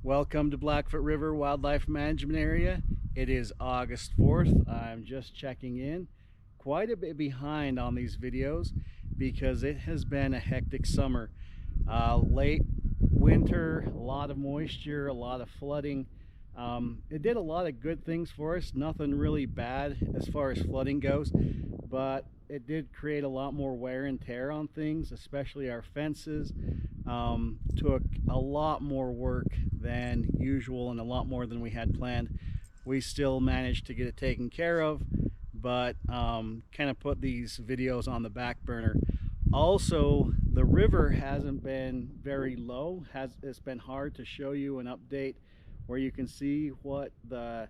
Welcome to Blackfoot River Wildlife Management Area. It is August 4th. I'm just checking in. Quite a bit behind on these videos because it has been a hectic summer. Late winter, a lot of moisture, a lot of flooding. It did a lot of good things for us. Nothing really bad as far as flooding goes, but it did create a lot more wear and tear on things, especially our fences. Took a lot more work than usual and a lot more than we had planned. We still managed to get it taken care of, but kind of put these videos on the back burner. Also, the river hasn't been very low. It's been hard to show you an update where you can see what the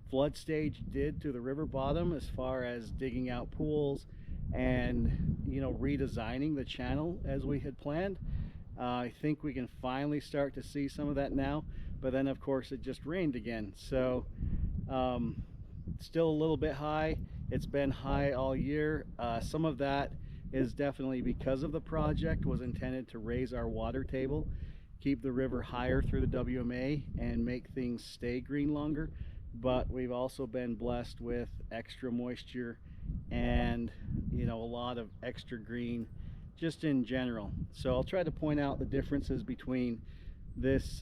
flood stage did to the river bottom as far as digging out pools and redesigning the channel as we had planned. I think we can finally start to see some of that now, but then of course it just rained again, so still a little bit high. It's been high all year. Some of that is definitely because of the project was intended to raise our water table, keep the river higher through the WMA and make things stay green longer, but we've also been blessed with extra moisture and a lot of extra green just in general. So I'll try to point out the differences between this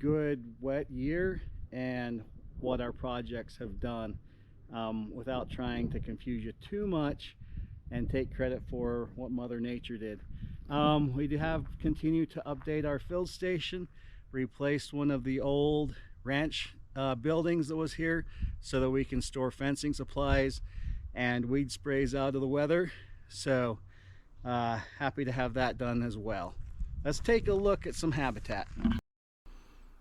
good wet year and what our projects have done, without trying to confuse you too much and take credit for what Mother Nature did. We do have continued to update our field station, replaced one of the old ranch buildings that was here so that we can store fencing supplies and weed sprays out of the weather. So happy to have that done as well. Let's take a look at some habitat.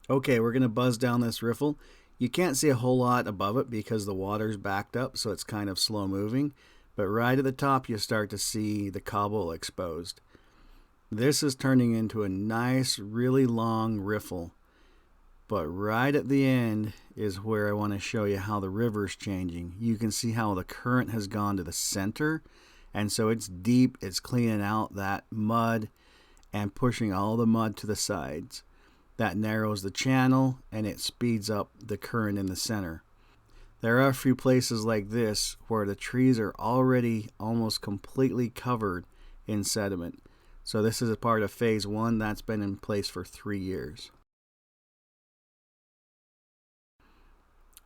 Okay, we're gonna buzz down this riffle. You can't see a whole lot above it because the water's backed up, so it's kind of slow moving, but right at the top you start to see the cobble exposed. This is turning into a nice, really long riffle, but right at the end is where I want to show you how the river's changing. You can see how the current has gone to the center, and so it's deep. It's cleaning out that mud and pushing all the mud to the sides. That narrows the channel and it speeds up the current in the center. There are a few places like this where the trees are already almost completely covered in sediment. So this is a part of phase 1 that's been in place for 3 years.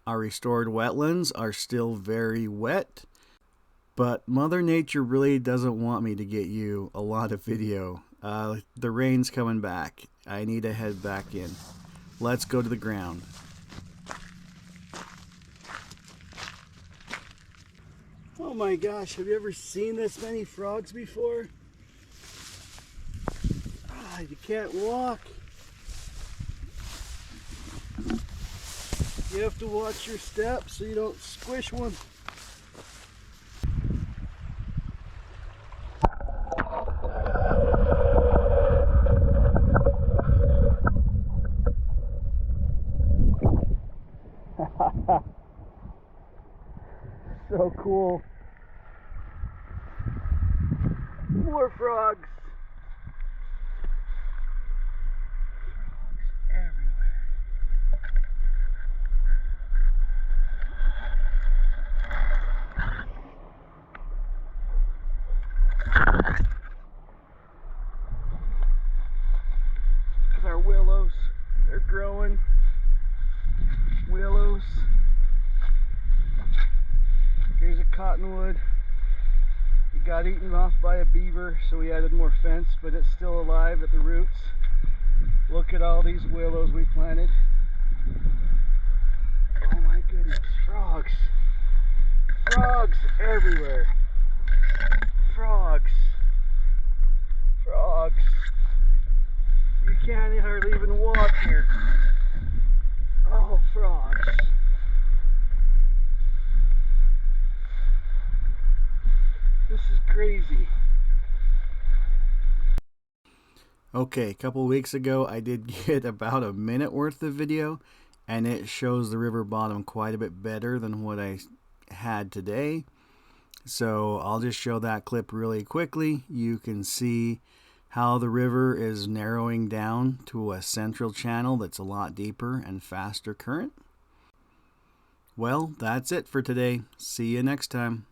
Our restored wetlands are still very wet, but Mother Nature really doesn't want me to get you a lot of video. The rain's coming back. I need to head back in. Let's go to the ground. Oh my gosh, have you ever seen this many frogs before? You can't walk. You have to watch your steps so you don't squish one. So cool. More frogs. Our willows, they're growing. Willows. Here's a cottonwood. It got eaten off by a beaver, so we added more fence, but it's still alive at the roots. Look at all these willows we planted. Oh my goodness, frogs. Frogs everywhere. Frogs. Frogs. You can't hardly even walk here. Oh, frogs. This is crazy. Okay, a couple weeks ago I did get about a minute worth of video, and it shows the river bottom quite a bit better than what I had today. So I'll just show that clip really quickly. You can see how the river is narrowing down to a central channel that's a lot deeper and faster current. Well, that's it for today. See you next time.